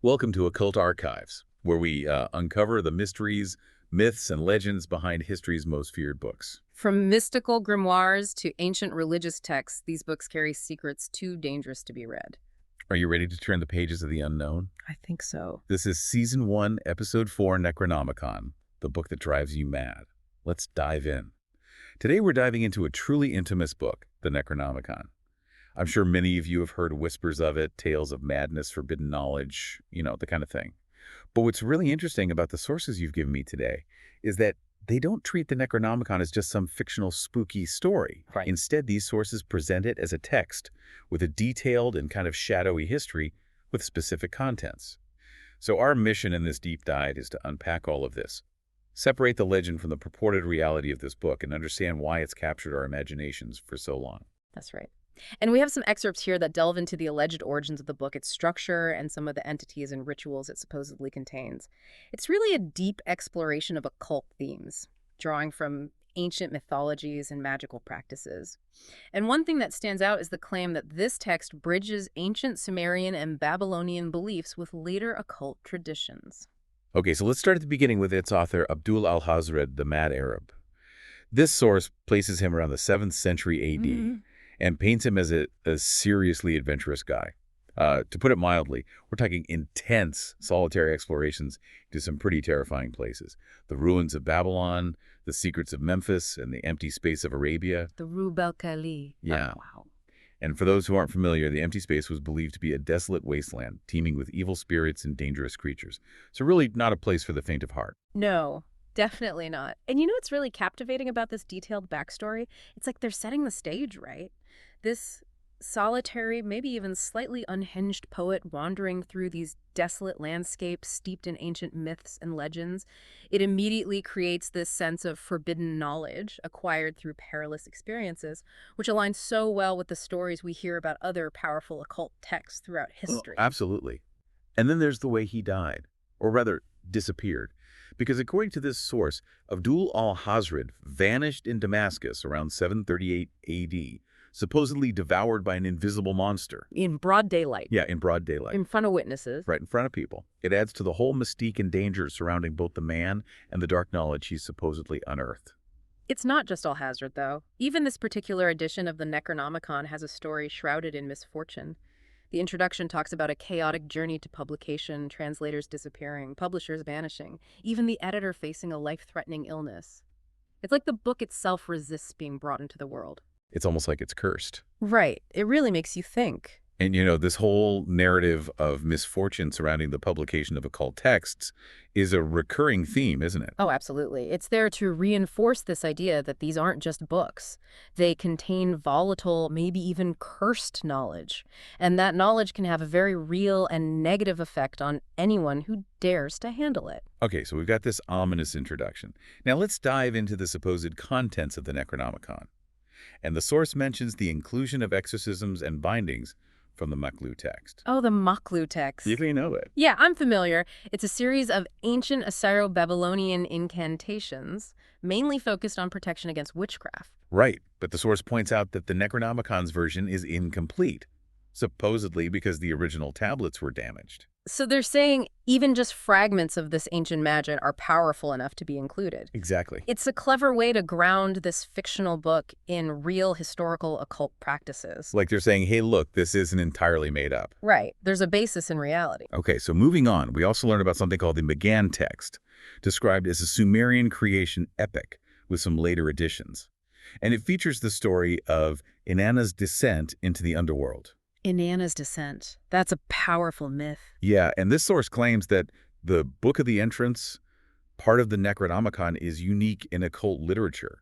Welcome to Occult Archives, where we uncover the mysteries, myths, and legends behind history's most feared books. From mystical grimoires to ancient religious texts, these books carry secrets too dangerous to be read. Are you ready to turn the pages of the unknown? I think so. This is Season 1, Episode 4, Necronomicon, the book that drives you mad. Let's dive in. Today we're diving into a truly intimate book, the Necronomicon. I'm sure many of you have heard whispers of it, tales of madness, forbidden knowledge, the kind of thing. But what's really interesting about the sources you've given me today is that they don't treat the Necronomicon as just some fictional spooky story. Right. Instead, these sources present it as a text with a detailed and kind of shadowy history with specific contents. So our mission in this deep dive is to unpack all of this, separate the legend from the purported reality of this book, and understand why it's captured our imaginations for so long. That's right. And we have some excerpts here that delve into the alleged origins of the book, its structure, and some of the entities and rituals it supposedly contains. It's really a deep exploration of occult themes, drawing from ancient mythologies and magical practices. And one thing that stands out is the claim that this text bridges ancient Sumerian and Babylonian beliefs with later occult traditions. Okay, so let's start at the beginning with its author, Abdul Alhazred, the Mad Arab. This source places him around the 7th century AD. And paints him as a seriously adventurous guy. To put it mildly, we're talking intense solitary explorations to some pretty terrifying places. The ruins of Babylon, the secrets of Memphis, and the empty space of Arabia. The Rub al-Khali. Yeah. Oh, wow. And for those who aren't familiar, the empty space was believed to be a desolate wasteland, teeming with evil spirits and dangerous creatures. So really not a place for the faint of heart. No, definitely not. And you know what's really captivating about this detailed backstory? It's like they're setting the stage, right? This solitary, maybe even slightly unhinged poet wandering through these desolate landscapes steeped in ancient myths and legends, it immediately creates this sense of forbidden knowledge acquired through perilous experiences, which aligns so well with the stories we hear about other powerful occult texts throughout history. Absolutely. And then there's the way he died, or rather, disappeared. Because according to this source, Abdul Alhazred vanished in Damascus around 738 AD, supposedly devoured by an invisible monster. In broad daylight. Yeah, in broad daylight. In front of witnesses. Right in front of people. It adds to the whole mystique and danger surrounding both the man and the dark knowledge he's supposedly unearthed. It's not just Alhazred, though. Even this particular edition of the Necronomicon has a story shrouded in misfortune. The introduction talks about a chaotic journey to publication, translators disappearing, publishers vanishing, even the editor facing a life-threatening illness. It's like the book itself resists being brought into the world. It's almost like it's cursed. Right. It really makes you think. And, this whole narrative of misfortune surrounding the publication of occult texts is a recurring theme, isn't it? Oh, absolutely. It's there to reinforce this idea that these aren't just books. They contain volatile, maybe even cursed knowledge. And that knowledge can have a very real and negative effect on anyone who dares to handle it. Okay, so we've got this ominous introduction. Now let's dive into the supposed contents of the Necronomicon. And the source mentions the inclusion of exorcisms and bindings from the Maklu text. Oh, the Maklu text. You know it. Yeah, I'm familiar. It's a series of ancient Assyro-Babylonian incantations, mainly focused on protection against witchcraft. Right, but the source points out that the Necronomicon's version is incomplete, supposedly because the original tablets were damaged. So they're saying even just fragments of this ancient magic are powerful enough to be included. Exactly. It's a clever way to ground this fictional book in real historical occult practices. Like they're saying, hey, look, this isn't entirely made up. Right. There's a basis in reality. Okay, so moving on, we also learned about something called the Magan text, described as a Sumerian creation epic with some later additions. And it features the story of Inanna's descent into the underworld. Inanna's descent. That's a powerful myth. Yeah, and this source claims that the Book of the Entrance, part of the Necronomicon, is unique in occult literature,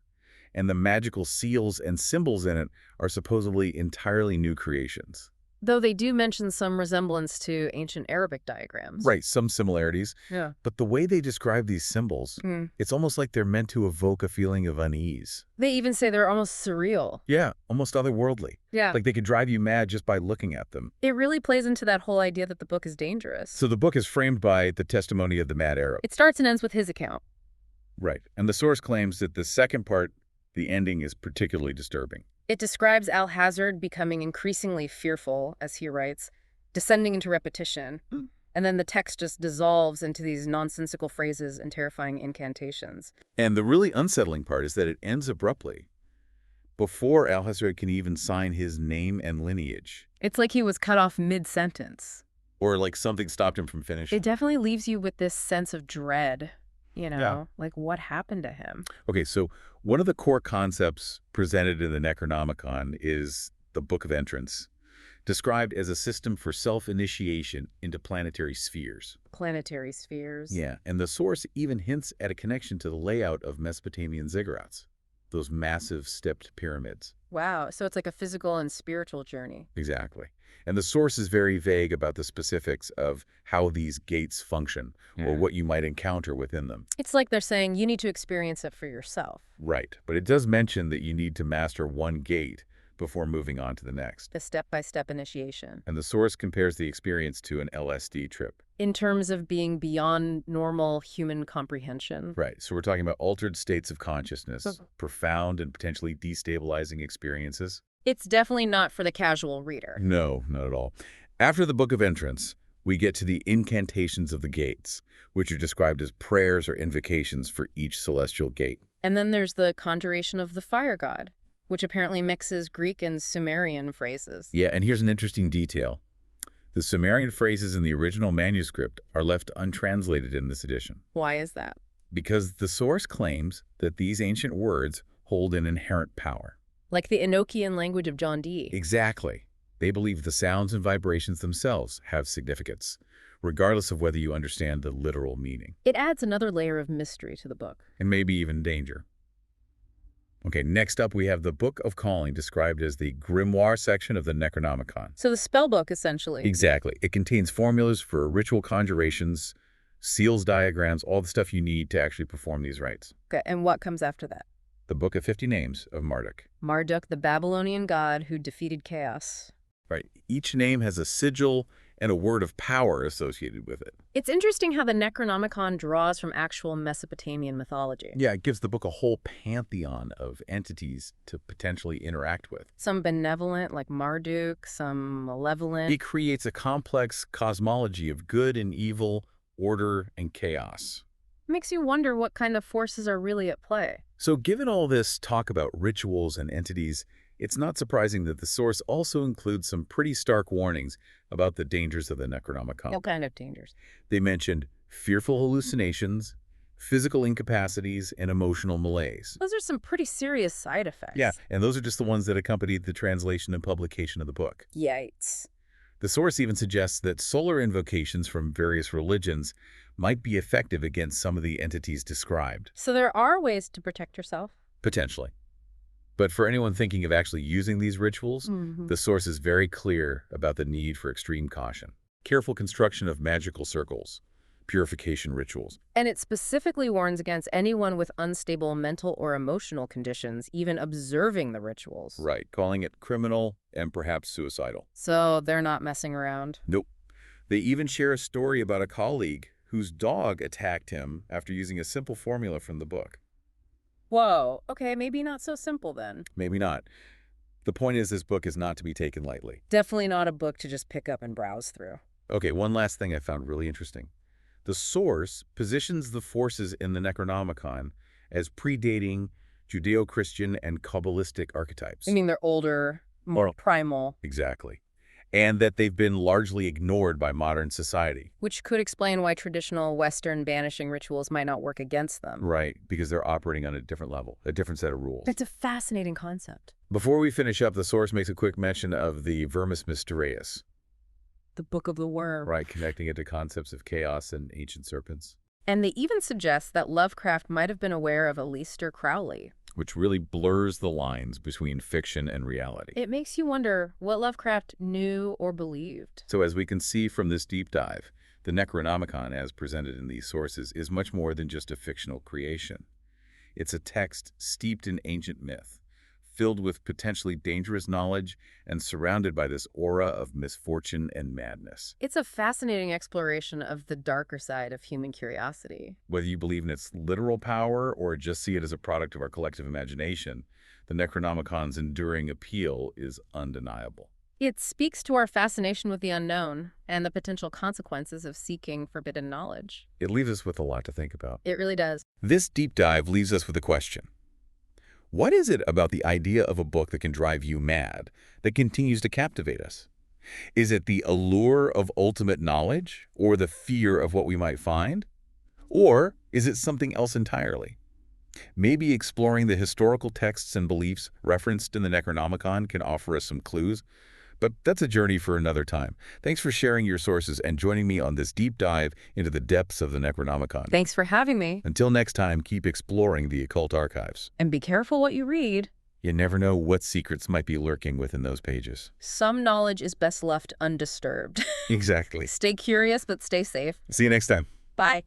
and the magical seals and symbols in it are supposedly entirely new creations. Though they do mention some resemblance to ancient Arabic diagrams. Right, some similarities. Yeah. But the way they describe these symbols, it's almost like they're meant to evoke a feeling of unease. They even say they're almost surreal. Yeah, almost otherworldly. Yeah. Like they could drive you mad just by looking at them. It really plays into that whole idea that the book is dangerous. So the book is framed by the testimony of the Mad Arab. It starts and ends with his account. Right, and the source claims that the second part, the ending, is particularly disturbing. It describes Alhazred becoming increasingly fearful, as he writes, descending into repetition, And then the text just dissolves into these nonsensical phrases and terrifying incantations. And the really unsettling part is that it ends abruptly, before Alhazred can even sign his name and lineage. It's like he was cut off mid-sentence. Or like something stopped him from finishing. It definitely leaves you with this sense of dread, Yeah. like what happened to him? Okay, so one of the core concepts presented in the Necronomicon is the Book of Entrance, described as a system for self-initiation into planetary spheres. Planetary spheres. Yeah, and the source even hints at a connection to the layout of Mesopotamian ziggurats, those massive stepped pyramids. Wow, so it's like a physical and spiritual journey. Exactly. And the source is very vague about the specifics of how these gates function or what you might encounter within them. It's like they're saying you need to experience it for yourself. Right, but it does mention that you need to master one gate before moving on to the next. The step-by-step initiation. And the source compares the experience to an LSD trip. In terms of being beyond normal human comprehension. Right, so we're talking about altered states of consciousness, profound and potentially destabilizing experiences. It's definitely not for the casual reader. No, not at all. After the Book of Entrance, we get to the incantations of the gates, which are described as prayers or invocations for each celestial gate. And then there's the conjuration of the fire god, which apparently mixes Greek and Sumerian phrases. Yeah, and here's an interesting detail. The Sumerian phrases in the original manuscript are left untranslated in this edition. Why is that? Because the source claims that these ancient words hold an inherent power. Like the Enochian language of John Dee. Exactly. They believe the sounds and vibrations themselves have significance, regardless of whether you understand the literal meaning. It adds another layer of mystery to the book. And maybe even danger. Okay, next up we have the Book of Calling, described as the grimoire section of the Necronomicon. So the spell book, essentially. Exactly. It contains formulas for ritual conjurations, seals, diagrams, all the stuff you need to actually perform these rites. Okay, and what comes after that? The Book of 50 Names of Marduk. Marduk, the Babylonian god who defeated chaos. Right. Each name has a sigil and a word of power associated with it. It's interesting how the Necronomicon draws from actual Mesopotamian mythology. Yeah, it gives the book a whole pantheon of entities to potentially interact with. Some benevolent, like Marduk, some malevolent. It creates a complex cosmology of good and evil, order and chaos. Makes you wonder what kind of forces are really at play. So given all this talk about rituals and entities, it's not surprising that the source also includes some pretty stark warnings about the dangers of the Necronomicon. What kind of dangers? They mentioned fearful hallucinations, physical incapacities, and emotional malaise. Those are some pretty serious side effects. Yeah, and those are just the ones that accompanied the translation and publication of the book. Yikes. The source even suggests that solar invocations from various religions might be effective against some of the entities described. So there are ways to protect yourself? Potentially. But for anyone thinking of actually using these rituals, the source is very clear about the need for extreme caution. Careful construction of magical circles, purification rituals. And it specifically warns against anyone with unstable mental or emotional conditions even observing the rituals. Right, calling it criminal and perhaps suicidal. So they're not messing around. Nope. They even share a story about a colleague whose dog attacked him after using a simple formula from the book. Whoa, okay, maybe not so simple then. Maybe not. The point is, this book is not to be taken lightly. Definitely not a book to just pick up and browse through. Okay, one last thing I found really interesting. The source positions the forces in the Necronomicon as predating Judeo-Christian and Kabbalistic archetypes. I mean, they're older, more primal. Exactly. And that they've been largely ignored by modern society. Which could explain why traditional Western banishing rituals might not work against them. Right, because they're operating on a different level, a different set of rules. That's a fascinating concept. Before we finish up, the source makes a quick mention of the Vermis Mysterious. The Book of the Worm. Right, connecting it to concepts of chaos and ancient serpents. And they even suggest that Lovecraft might have been aware of Aleister Crowley. Which really blurs the lines between fiction and reality. It makes you wonder what Lovecraft knew or believed. So as we can see from this deep dive, the Necronomicon, as presented in these sources, is much more than just a fictional creation. It's a text steeped in ancient myth, filled with potentially dangerous knowledge and surrounded by this aura of misfortune and madness. It's a fascinating exploration of the darker side of human curiosity. Whether you believe in its literal power or just see it as a product of our collective imagination, the Necronomicon's enduring appeal is undeniable. It speaks to our fascination with the unknown and the potential consequences of seeking forbidden knowledge. It leaves us with a lot to think about. It really does. This deep dive leaves us with a question. What is it about the idea of a book that can drive you mad, that continues to captivate us? Is it the allure of ultimate knowledge, or the fear of what we might find? Or is it something else entirely? Maybe exploring the historical texts and beliefs referenced in the Necronomicon can offer us some clues, but that's a journey for another time. Thanks for sharing your sources and joining me on this deep dive into the depths of the Necronomicon. Thanks for having me. Until next time, keep exploring the occult archives. And be careful what you read. You never know what secrets might be lurking within those pages. Some knowledge is best left undisturbed. Exactly. Stay curious, but stay safe. See you next time. Bye.